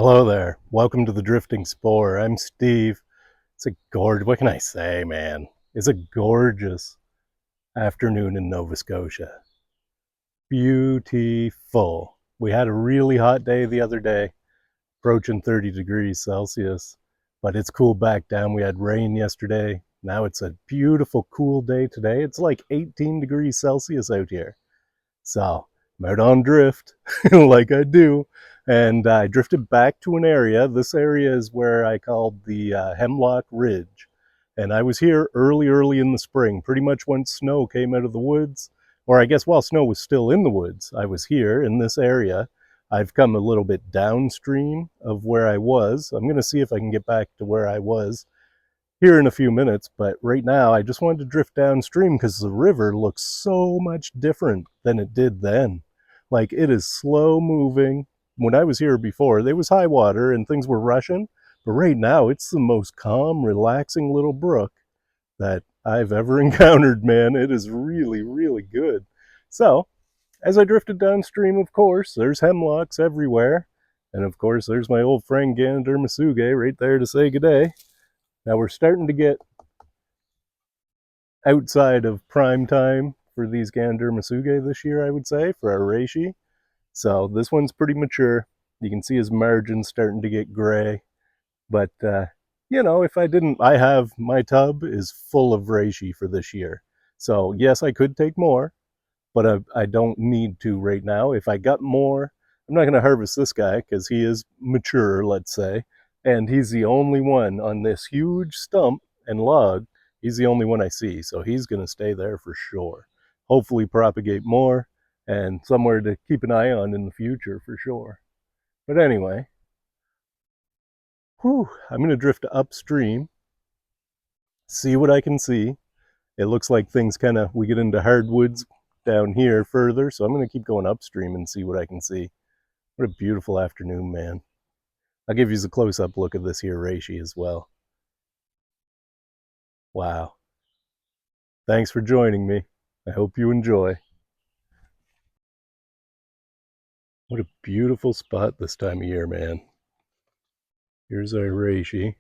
Hello there. Welcome to the Drifting Spore. I'm Steve. It's a gorgeous, what can I say, man? It's a gorgeous afternoon in Nova Scotia. Beautiful. We had a really hot day the other day, approaching 30 degrees Celsius, but it's cooled back down. We had rain yesterday. Now it's a beautiful, cool day today. It's like 18 degrees Celsius out here. So I'm out on drift like I do. And I drifted back to an area. This area is where I called the Hemlock Ridge. And I was here early in the spring, pretty much when snow came out of the woods. Or I guess while snow was still in the woods, I was here in this area. I've come a little bit downstream of where I was. I'm going to see if I can get back to where I was here in a few minutes, but right now I just wanted to drift downstream because the river looks so much different than it did then. Like, it is slow moving. When I was here before, there was high water and things were rushing, but right now it's the most calm, relaxing little brook that I've ever encountered, man. It is really good. So, as I drifted downstream, of course, there's hemlocks everywhere. And of course, there's my old friend Ganoderma Masuge right there to say good day. Now we're starting to get outside of prime time for these Ganoderma Masuge this year, I would say, for our reishi. So this one's pretty mature. You can see his margins starting to get gray. But, if I didn't, I have, my tub is full of reishi for this year. So yes, I could take more, but I don't need to right now. If I got more, I'm not going to harvest this guy because he is mature, let's say, and he's the only one on this huge stump and log. He's the only one I see, so he's going to stay there for sure. Hopefully propagate more and somewhere to keep an eye on in the future for sure. But anyway, I'm going to drift upstream, see what I can see. It looks like things kind of, we get into hardwoods down here further, so I'm going to keep going upstream and see what I can see. What a beautiful afternoon, man. I'll give you a close-up look of this here reishi as well. Wow. Thanks for joining me. I hope you enjoy. What a beautiful spot this time of year, man. Here's our reishi.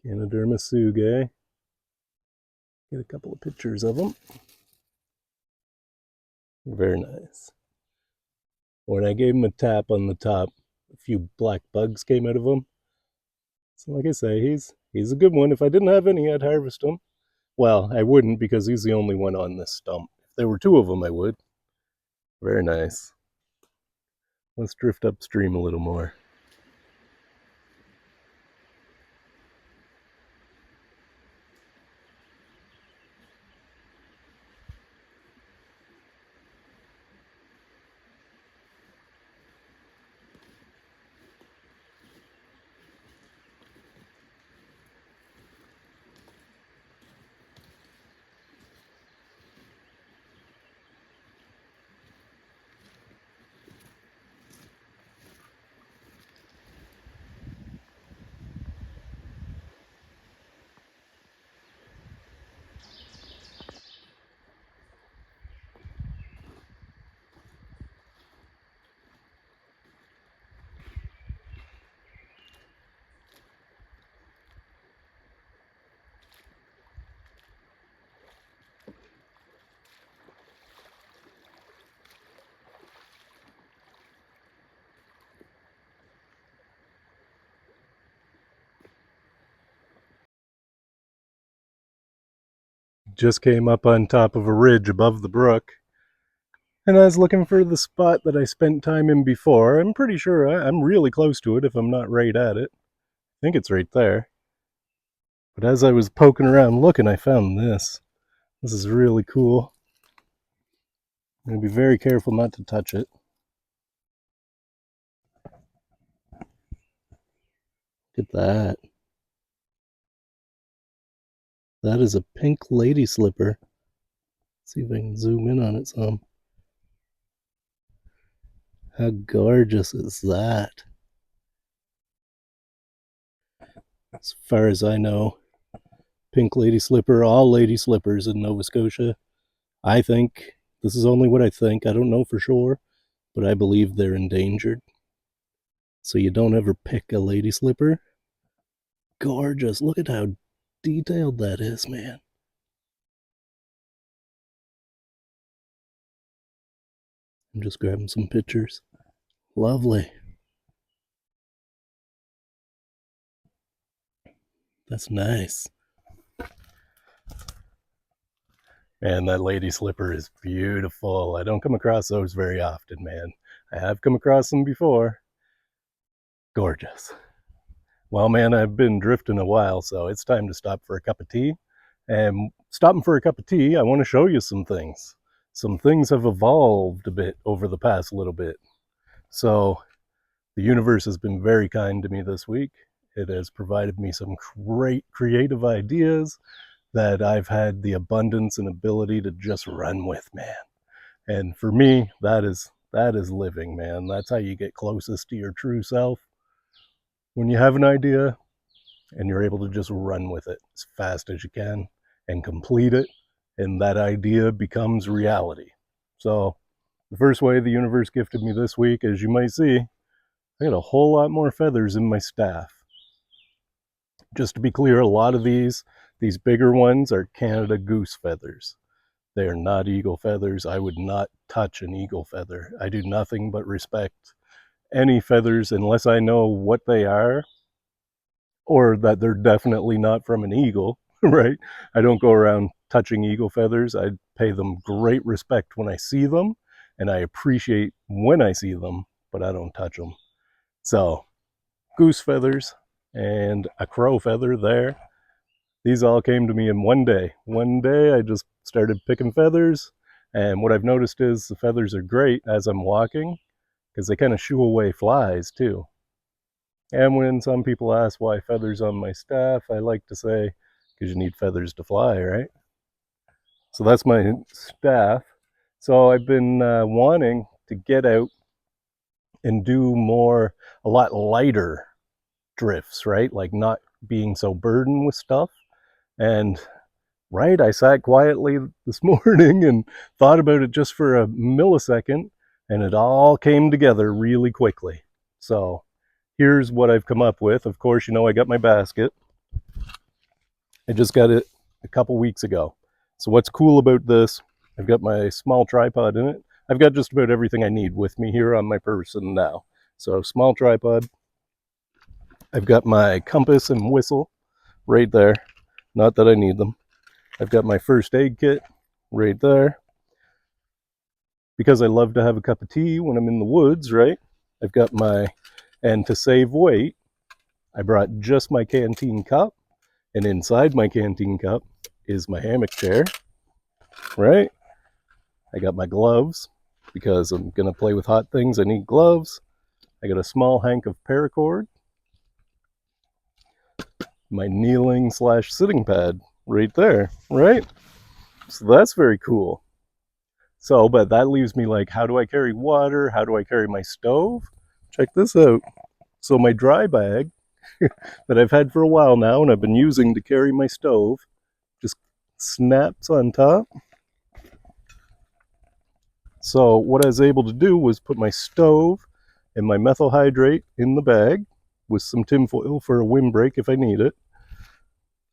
Ganoderma Masuge. Get a couple of pictures of them. Very nice. When I gave him a tap on the top, a few black bugs came out of him. So like I say, he's a good one. If I didn't have any, I'd harvest him. Well, I wouldn't because he's the only one on this stump. If there were two of them, I would. Very nice. Let's drift upstream a little more. Just came up on top of a ridge above the brook, and I was looking for the spot that I spent time in before. I'm pretty sure I'm really close to it if I'm not right at it. I think it's right there. But as I was poking around looking, I found this. This is really cool. I'm going to be very careful not to touch it. Look at that. That is a pink lady slipper. Let's see if I can zoom in on it some. How gorgeous is that? As far as I know, pink lady slipper, all lady slippers in Nova Scotia. I think, this is only what I think, I don't know for sure, but I believe they're endangered. so you don't ever pick a lady slipper. Gorgeous. Look at how detailed that is, man. I'm just grabbing some pictures. Lovely. That's nice. And that lady slipper is beautiful. I don't come across those very often, man. I have come across them before. Gorgeous. Well, man, I've been drifting a while, so it's time to stop for a cup of tea. And stopping for a cup of tea, I want to show you some things. Some things have evolved a bit over the past little bit. So the universe has been very kind to me this week. It has provided me some great creative ideas that I've had the abundance and ability to just run with, man. And for me, that is living, man. That's how you get closest to your true self. When you have an idea and you're able to just run with it as fast as you can and complete it, and that idea becomes reality. So the first way the universe gifted me this week, as you might see, I got a whole lot more feathers in my staff. Just to be clear, a lot of these bigger ones are Canada goose feathers. They are not eagle feathers. I would not touch an eagle feather. I do nothing but respect any feathers unless I know what they are or that they're definitely not from an eagle, right? I don't go around touching eagle feathers. I pay them great respect when I see them, and I appreciate when I see them, but I don't touch them. So, goose feathers and a crow feather there. These all came to me in one day. One day I just started picking feathers, and what I've noticed is the feathers are great as I'm walking because they kind of shoo away flies too. And when some people ask why feathers on my staff, I like to say, because you need feathers to fly, right? So that's my staff. So I've been wanting to get out and do more, a lot lighter drifts, right? Like not being so burdened with stuff. And right, I sat quietly this morning and thought about it just for a millisecond, and it all came together really quickly. So here's what I've come up with. Of course, you know I got my basket. I just got it a couple weeks ago. So what's cool about this, I've got my small tripod in it. I've got just about everything I need with me here on my person now. So small tripod. I've got my compass and whistle right there. Not that I need them. I've got my first aid kit right there. Because I love to have a cup of tea when I'm in the woods, right? I've got and to save weight, I brought just my canteen cup, and inside my canteen cup is my hammock chair, right? I got my gloves, because I'm gonna play with hot things, I need gloves. I got a small hank of paracord, my kneeling / sitting pad right there, right? So that's very cool. So, but that leaves me like, how do I carry water? How do I carry my stove? Check this out. So my dry bag that I've had for a while now and I've been using to carry my stove just snaps on top. So what I was able to do was put my stove and my methyl hydrate in the bag with some tinfoil for a windbreak if I need it.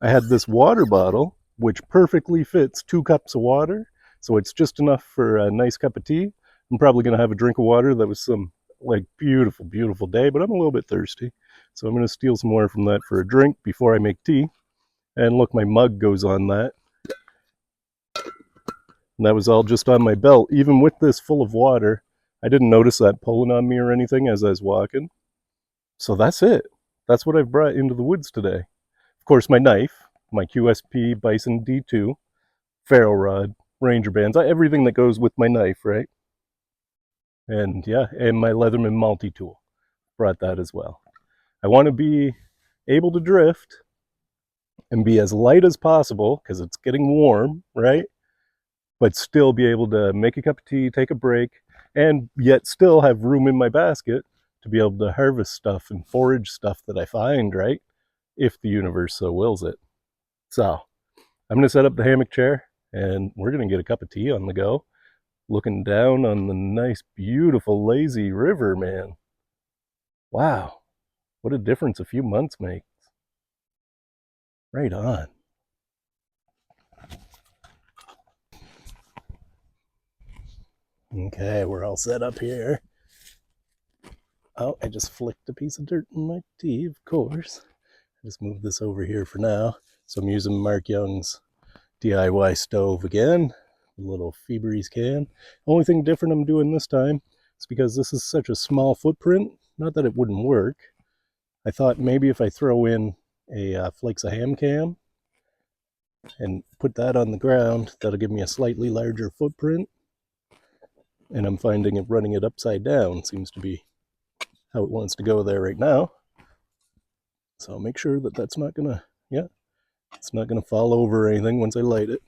I had this water bottle which perfectly fits 2 cups of water, so it's just enough for a nice cup of tea. I'm probably going to have a drink of water. That was some like beautiful, beautiful day, but I'm a little bit thirsty. So I'm going to steal some more from that for a drink before I make tea. And look, my mug goes on that. And that was all just on my belt. Even with this full of water, I didn't notice that pulling on me or anything as I was walking. So that's it. That's what I've brought into the woods today. Of course, my knife, my QSP Bison D2, ferro rod, ranger bands, everything that goes with my knife, right? And yeah, and my Leatherman multi-tool. Brought that as well. I want to be able to drift and be as light as possible because it's getting warm, right? But still be able to make a cup of tea, take a break, and yet still have room in my basket to be able to harvest stuff and forage stuff that I find, right? If the universe so wills it. So I'm going to set up the hammock chair and we're going to get a cup of tea on the go, looking down on the nice, beautiful, lazy river, man. Wow, what a difference a few months makes. Right on. Okay, we're all set up here. Oh, I just flicked a piece of dirt in my tea, of course. Just move this over here for now. So I'm using Mark Young's DIY stove again, a little Febreze can. Only thing different I'm doing this time is because this is such a small footprint, not that it wouldn't work. I thought maybe if I throw in a flakes of ham cam and put that on the ground, that'll give me a slightly larger footprint. And I'm finding it running it upside down seems to be how it wants to go there right now. So I'll make sure that that's not gonna, yeah, it's not gonna fall over or anything once I light it.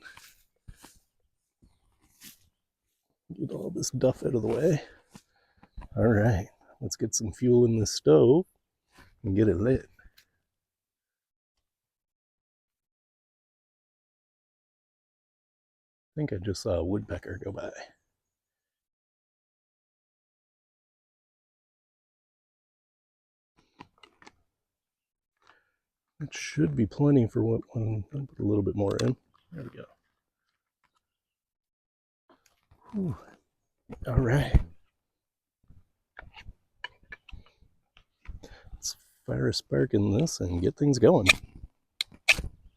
Get all this duff out of the way. All right, let's get some fuel in this stove and get it lit. I think I just saw a woodpecker go by. It should be plenty for what one. I'll put a little bit more in. There we go. Whew. All right. Let's fire a spark in this and get things going.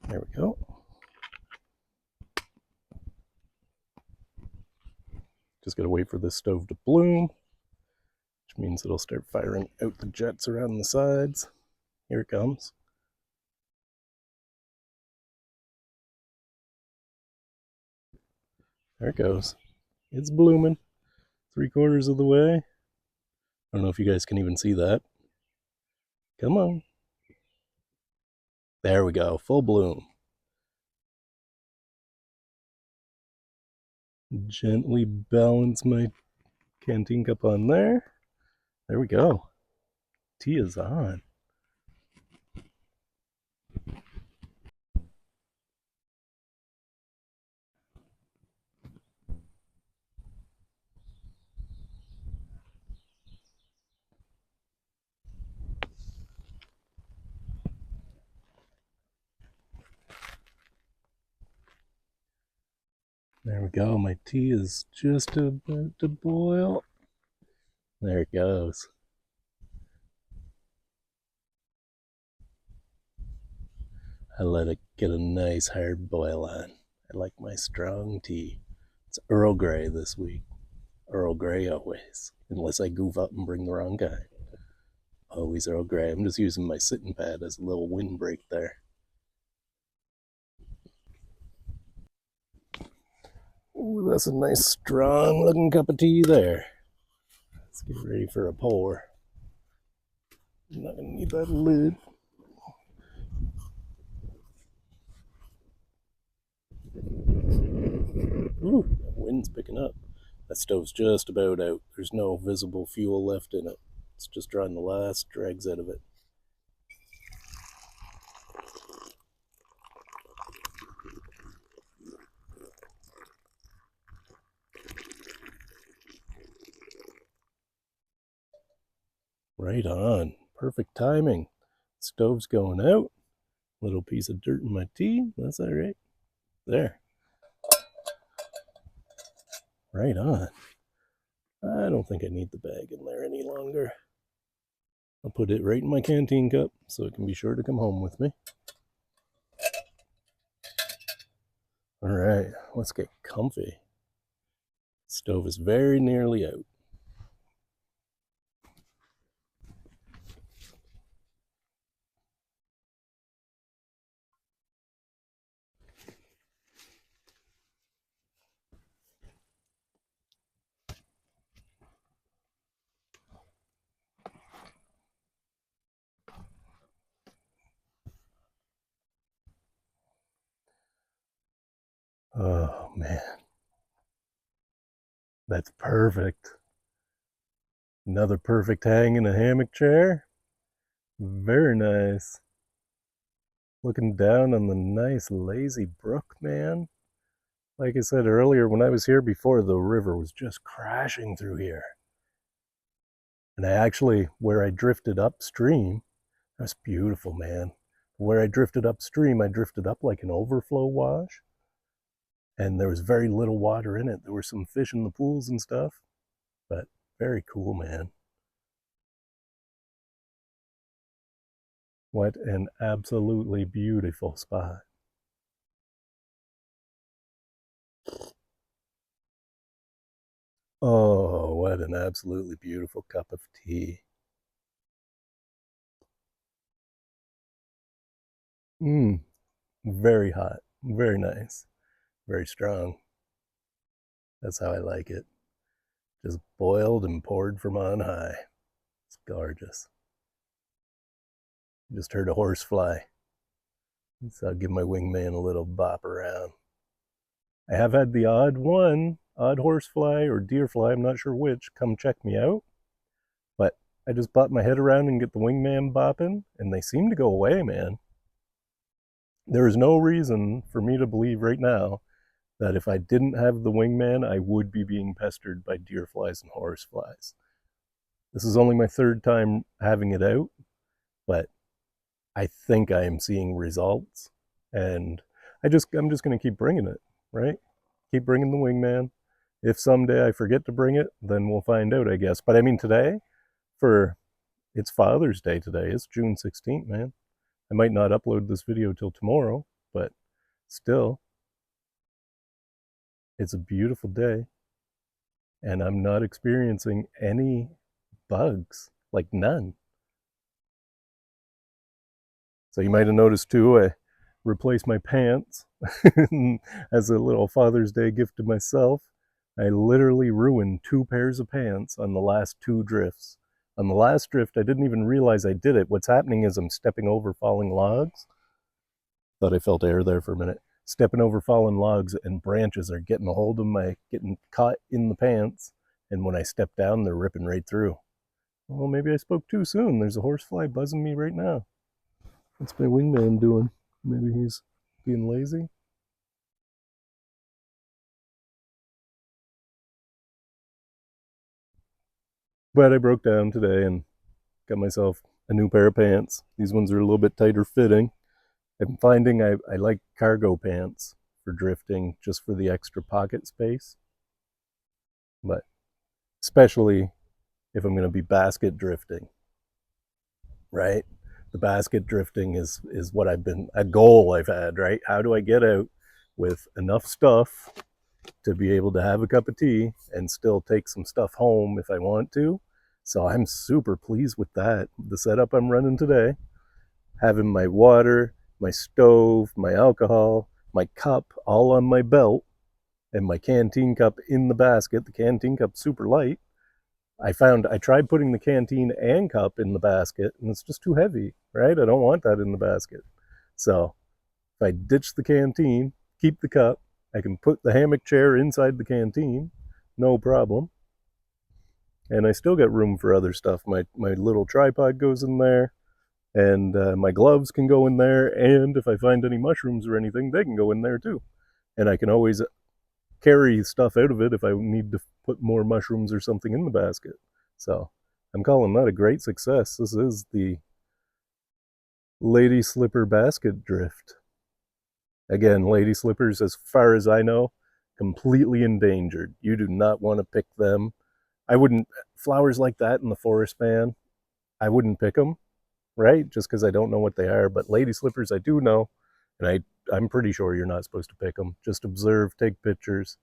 There we go. Just gotta wait for this stove to bloom, which means it'll start firing out the jets around the sides. Here it comes. There it goes. It's blooming 3/4 of the way. I don't know if you guys can even see that. Come on. There we go, full bloom. Gently balance my canteen cup on there. There we go. Tea is on. There we go. My tea is just about to boil. There it goes. I let it get a nice hard boil on. I like my strong tea. It's Earl Grey this week. Earl Grey always. Unless I goof up and bring the wrong guy. Always Earl Grey. I'm just using my sitting pad as a little windbreak there. Ooh, that's a nice strong looking cup of tea there. Let's get ready for a pour. I'm not gonna need that lid. Ooh, that wind's picking up. That stove's just about out. There's no visible fuel left in it. It's just drawing the last dregs out of it. Right on. Perfect timing. Stove's going out. Little piece of dirt in my tea. That's all right. There. Right on. I don't think I need the bag in there any longer. I'll put it right in my canteen cup so it can be sure to come home with me. All right, let's get comfy. Stove is very nearly out. Oh man, that's perfect. Another perfect hang in a hammock chair. Very nice. Looking down on the nice lazy brook, man. Like I said earlier, when I was here before, the river was just crashing through here. And I actually, where I drifted upstream, that's beautiful, man. Where I drifted upstream, I drifted up like an overflow wash, and there was very little water in it. There were some fish in the pools and stuff, but very cool, man. What an absolutely beautiful spot. Oh, what an absolutely beautiful cup of tea. Mmm, very hot, very nice, very strong. That's how I like it. Just boiled and poured from on high. It's gorgeous. Just heard a horse fly, so I'll give my wingman a little bop around. I have had the odd horsefly or deerfly, I'm not sure which, come check me out, but I just bop my head around and get the wingman bopping, and they seem to go away, man. There is no reason for me to believe right now that if I didn't have the wingman, I would be being pestered by deerflies and horseflies. This is only my third time having it out, but I think I am seeing results, and I'm just going to keep bringing it, right? Keep bringing the wingman. If someday I forget to bring it, then we'll find out, I guess. But I mean, today, for it's Father's Day today. It's June 16th, man. I might not upload this video till tomorrow, but still, it's a beautiful day, and I'm not experiencing any bugs, like none. So you might have noticed too, I replaced my pants as a little Father's Day gift to myself. I literally ruined 2 pairs of pants on the last 2 drifts. On the last drift, I didn't even realize I did it. What's happening is I'm stepping over falling logs. Thought I felt air there for a minute. Stepping over fallen logs, and branches are getting a hold of getting caught in the pants. And when I step down, they're ripping right through. Well, maybe I spoke too soon. There's a horsefly buzzing me right now. What's my wingman doing? Maybe he's being lazy? But I broke down today and got myself a new pair of pants. These ones are a little bit tighter fitting. I'm finding I like cargo pants for drifting, just for the extra pocket space. But especially if I'm going to be basket drifting, right? The basket drifting is what I've been, a goal I've had, right? How do I get out with enough stuff to be able to have a cup of tea and still take some stuff home if I want to? So I'm super pleased with that. The setup I'm running today, having my water, my stove, my alcohol, my cup all on my belt, and my canteen cup in the basket. The canteen cup's super light. I tried putting the canteen and cup in the basket, and it's just too heavy, right? I don't want that in the basket. So if I ditch the canteen, keep the cup, I can put the hammock chair inside the canteen, no problem. And I still got room for other stuff. My little tripod goes in there, and my gloves can go in there. And if I find any mushrooms or anything, they can go in there too. And I can always carry stuff out of it if I need to put more mushrooms or something in the basket. So I'm calling that a great success. This is the lady slipper basket drift. Again, lady slippers, as far as I know, completely endangered. You do not want to pick them. I wouldn't, flowers like that in the forest, man, I wouldn't pick them, right? Just because I don't know what they are. But lady slippers, I do know. And I'm pretty sure you're not supposed to pick them. Just observe, take pictures.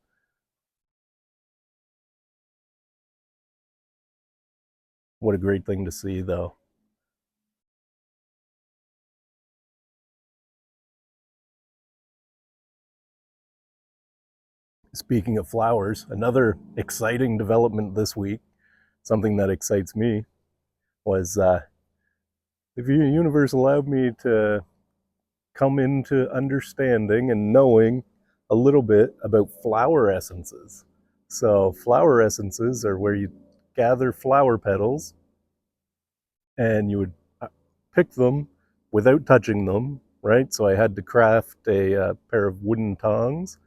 What a great thing to see, though. Speaking of flowers, another exciting development this week, something that excites me, was the universe allowed me to come into understanding and knowing a little bit about flower essences. So, flower essences are where you gather flower petals and you would pick them without touching them, right? So, I had to craft a pair of wooden tongs.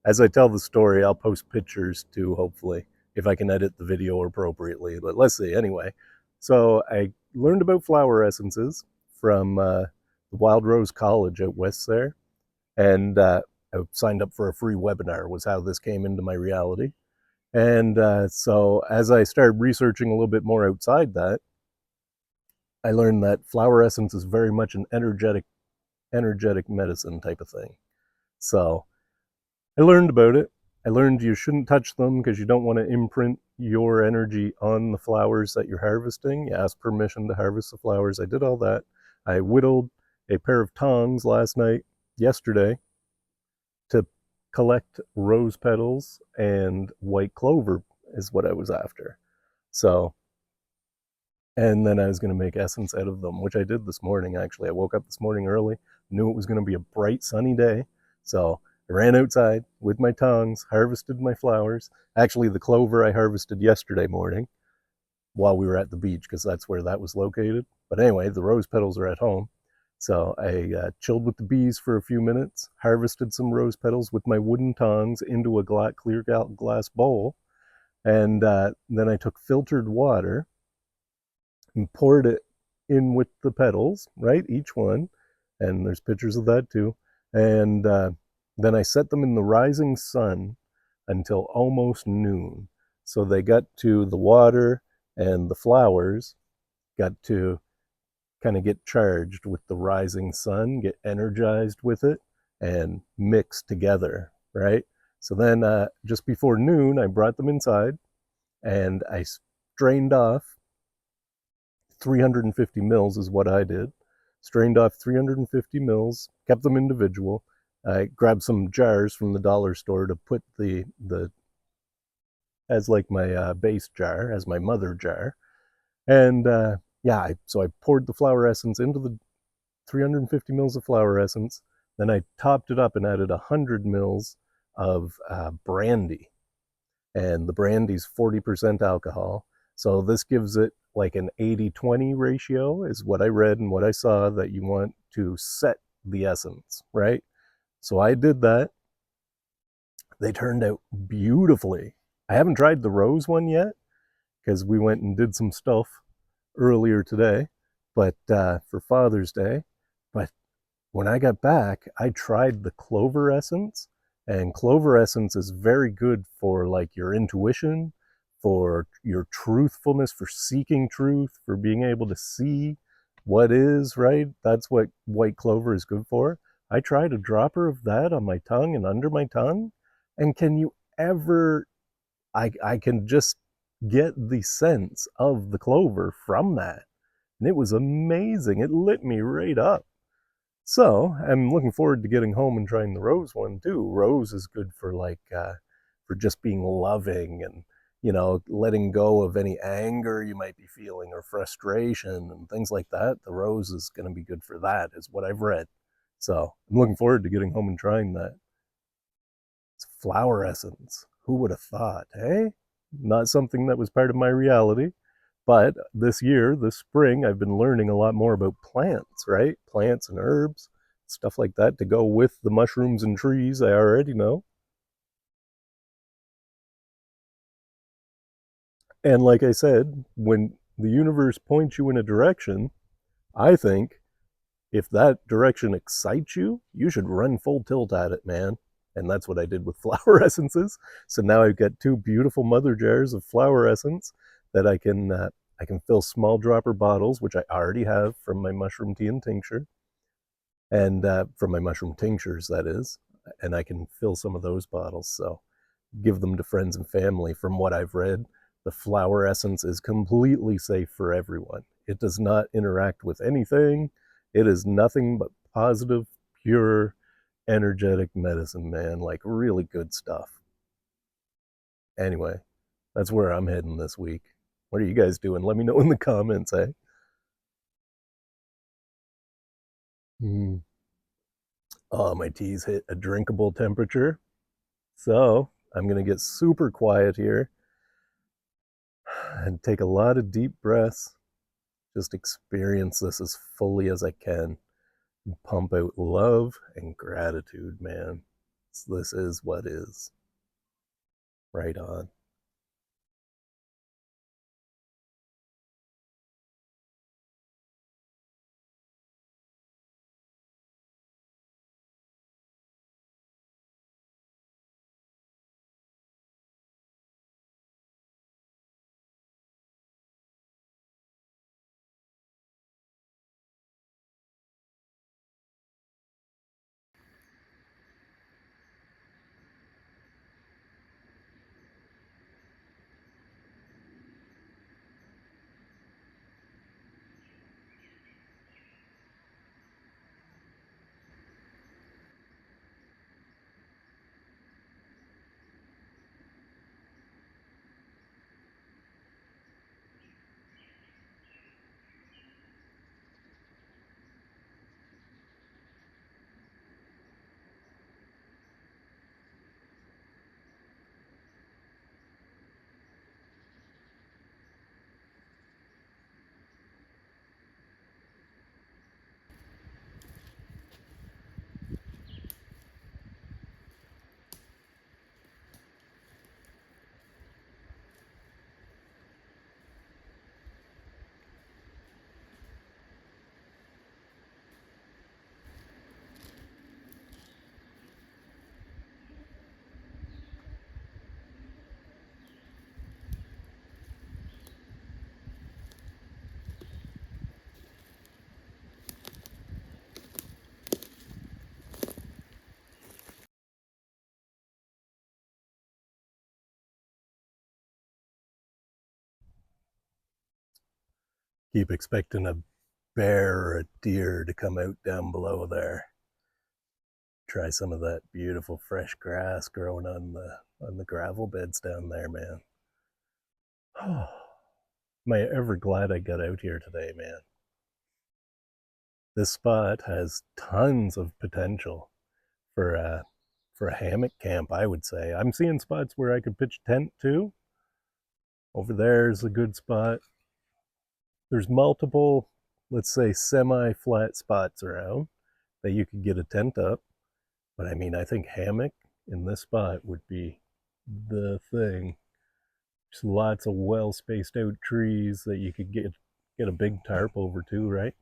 As I tell the story, I'll post pictures too, hopefully. if I can edit the video appropriately. But let's see. Anyway, so I learned about flower essences from the Wild Rose College out west there, and I signed up for a free webinar. Was how this came into my reality. And so as I started researching a little bit more outside that, I learned that flower essence is very much an energetic medicine type of thing. So I learned about it. I learned you shouldn't touch them because you don't want to imprint your energy on the flowers that you're harvesting. You ask permission to harvest the flowers. I did all that. I whittled a pair of tongs yesterday, to collect rose petals and white clover is what I was after. So, and then I was going to make essence out of them, which I did this morning actually. I woke up this morning early, knew it was going to be a bright sunny day. So I ran outside with my tongs, harvested my flowers. Actually, the clover I harvested yesterday morning while we were at the beach because that's where that was located. But anyway, the rose petals are at home. So I chilled with the bees for a few minutes, harvested some rose petals with my wooden tongs into a clear glass bowl, and then I took filtered water and poured it in with the petals, right? Each one, and there's pictures of that too. And then I set them in the rising sun until almost noon. So they got to the water and the flowers got to kind of get charged with the rising sun, get energized with it, and mix together, right? So then just before noon, I brought them inside and I strained off 350 mils is what I did. Strained off 350 mils, kept them individual. I grabbed some jars from the dollar store to put the as like my base jar, as my mother jar. And so I poured the flower essence into the 350 mils of flower essence. Then I topped it up and added 100 mils of brandy. And the brandy's 40% alcohol. So this gives it like an 80-20 ratio, is what I read and what I saw that you want to set the essence, right? So I did that. They turned out beautifully. I haven't tried the rose one yet because we went and did some stuff earlier today, but for Father's Day. But when I got back, I tried the clover essence, and clover essence is very good for like your intuition, for your truthfulness, for seeking truth, for being able to see what is, right? That's what white clover is good for. I tried a dropper of that on my tongue and under my tongue, and can you ever, I can just get the sense of the clover from that. And it was amazing. It lit me right up. So I'm looking forward to getting home and trying the rose one too. Rose is good for for just being loving and letting go of any anger you might be feeling or frustration and things like that. The rose is going to be good for that, is what I've read. So I'm looking forward to getting home and trying that. It's flower essence. Who would have thought, hey? Not something that was part of my reality. But this year, this spring, I've been learning a lot more about plants, right? Plants and herbs, stuff like that to go with the mushrooms and trees I already know. And like I said, when the universe points you in a direction, I think if that direction excites you, you should run full tilt at it, man. And that's what I did with flower essences. So now I've got two beautiful mother jars of flower essence that I can fill small dropper bottles, which I already have from my mushroom tea and tincture, and from my mushroom tinctures, that is. And I can fill some of those bottles. So give them to friends and family. From what I've read, the flower essence is completely safe for everyone. It does not interact with anything. It is nothing but positive, pure, energetic medicine, man. Like really good stuff. Anyway, that's where I'm heading this week. What are you guys doing? Let me know in the comments, eh? Mm. Oh, my tea's hit a drinkable temperature. So I'm going to get super quiet here and take a lot of deep breaths. Just experience this as fully as I can. And pump out love and gratitude, man. This is what is. Right on. Keep expecting a bear or a deer to come out down below there. Try some of that beautiful fresh grass growing on the gravel beds down there, man. Oh, am I ever glad I got out here today, man. This spot has tons of potential for a hammock camp, I would say. I'm seeing spots where I could pitch a tent too. Over there's a good spot. There's multiple, let's say, semi-flat spots around that you could get a tent up. But I mean, I think hammock in this spot would be the thing. Just lots of well spaced out trees that you could get a big tarp over too, right?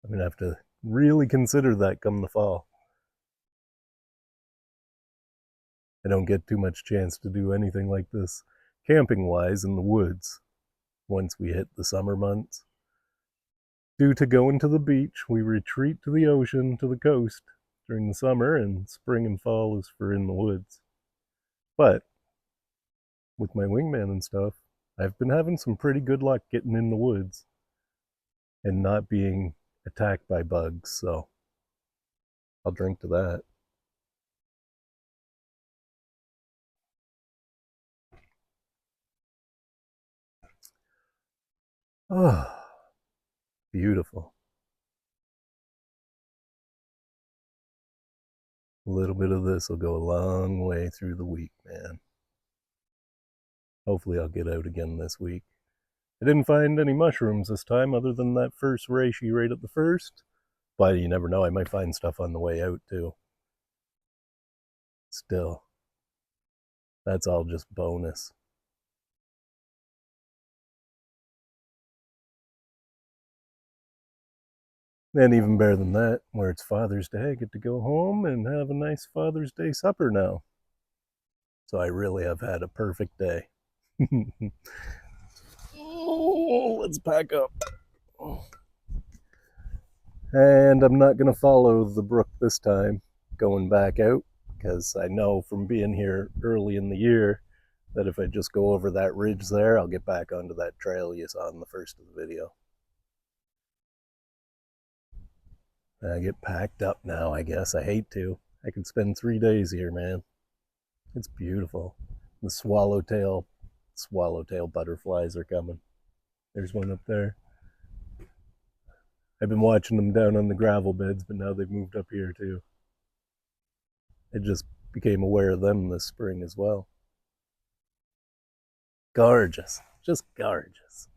I'm gonna have to really consider that come the fall. I don't get too much chance to do anything like this camping wise in the woods once we hit the summer months. Due to going to the beach, we retreat to the ocean, to the coast during the summer, and spring and fall is for in the woods. But with my wingman and stuff, I've been having some pretty good luck getting in the woods and not being attacked by bugs, so I'll drink to that. Oh, beautiful. A little bit of this will go a long way through the week, man. Hopefully I'll get out again this week. I didn't find any mushrooms this time other than that first reishi right at the first, but you never know, I might find stuff on the way out too. Still, that's all just bonus. And even better than that, where it's Father's Day, I get to go home and have a nice Father's Day supper now. So I really have had a perfect day. Oh, let's pack up. And I'm not going to follow the brook this time, going back out, because I know from being here early in the year that if I just go over that ridge there, I'll get back onto that trail you saw in the first of the video. I get packed up now, I guess. I hate to. I could spend 3 days here, man. It's beautiful. The swallowtail butterflies are coming. There's one up there. I've been watching them down on the gravel beds, but now they've moved up here too. I just became aware of them this spring as well. Gorgeous. Just gorgeous.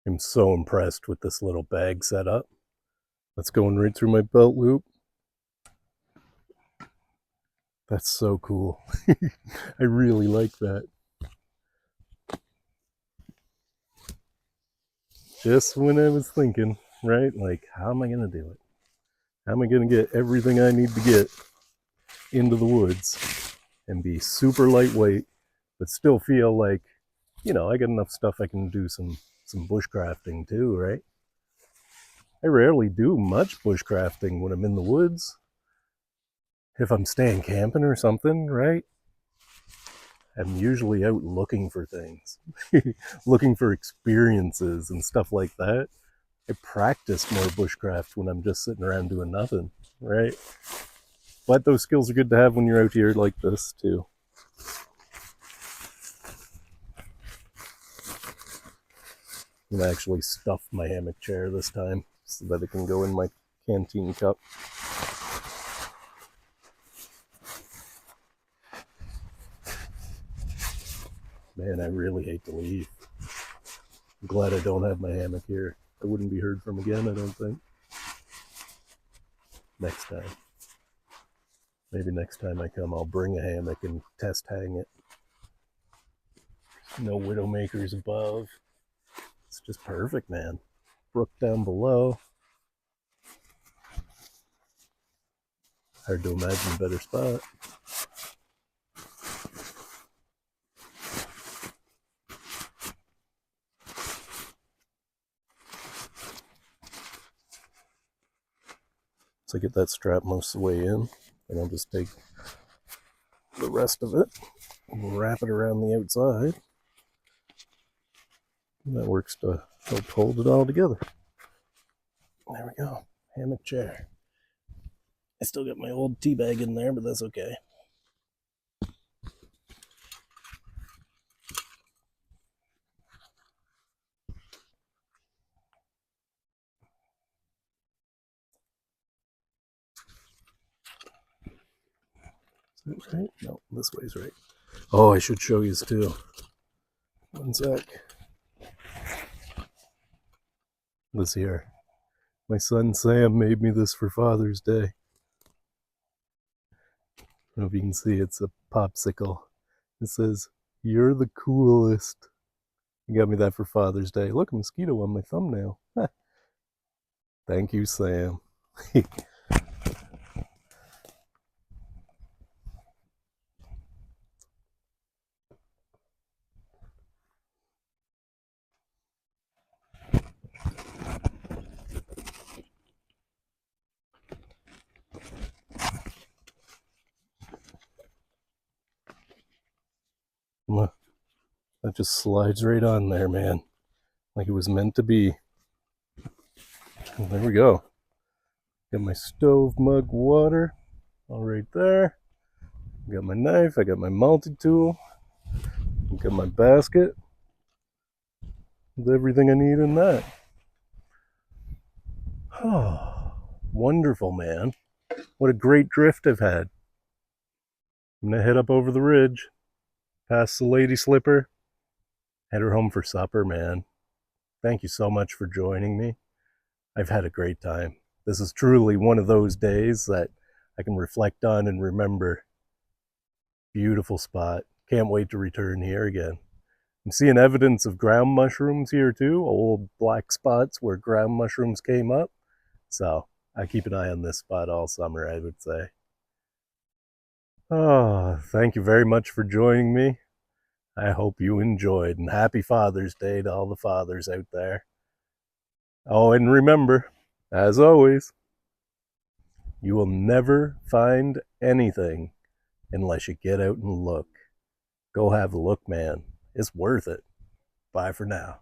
I'm so impressed with this little bag setup. That's going right through my belt loop. That's so cool. I really like that. Just when I was thinking, right? Like, how am I going to do it? How am I going to get everything I need to get into the woods and be super lightweight, but still feel like, I got enough stuff I can do some bushcrafting too, right? I rarely do much bushcrafting when I'm in the woods. If I'm staying camping or something, right? I'm usually out looking for things, looking for experiences and stuff like that. I practice more bushcraft when I'm just sitting around doing nothing, right? But those skills are good to have when you're out here like this too. I'm gonna actually stuff my hammock chair this time so that it can go in my canteen cup. Man, I really hate to leave. I'm glad I don't have my hammock here. I wouldn't be heard from again, I don't think. Next time. Maybe next time I come, I'll bring a hammock and test hang it. No widowmakers above. It's just perfect, man. Brook down below. Hard to imagine a better spot. So I get that strap most of the way in, and I'll just take the rest of it and wrap it around the outside. And that works to help hold it all together. There we go. Hammock chair. I still got my old tea bag in there, but that's okay. Is that right? No, this way's right. Oh, I should show you too. One sec. This here. My son Sam made me this for Father's Day. I don't know if you can see, it's a popsicle. It says, "You're the coolest." He got me that for Father's Day. Look, a mosquito on my thumbnail. Thank you, Sam. That just slides right on there, man. Like it was meant to be. And there we go. Got my stove mug water all right there. Got my knife. I got my multi-tool. Got my basket. With everything I need in that. Oh, wonderful, man. What a great drift I've had. I'm going to head up over the ridge, past the Lady Slipper, head her home for supper, man. Thank you so much for joining me. I've had a great time. This is truly one of those days that I can reflect on and remember. Beautiful spot. Can't wait to return here again. I'm seeing evidence of ground mushrooms here too, old black spots where ground mushrooms came up. So I keep an eye on this spot all summer, I would say. Oh, thank you very much for joining me. I hope you enjoyed, and happy Father's Day to all the fathers out there. Oh, and remember, as always, you will never find anything unless you get out and look. Go have a look, man. It's worth it. Bye for now.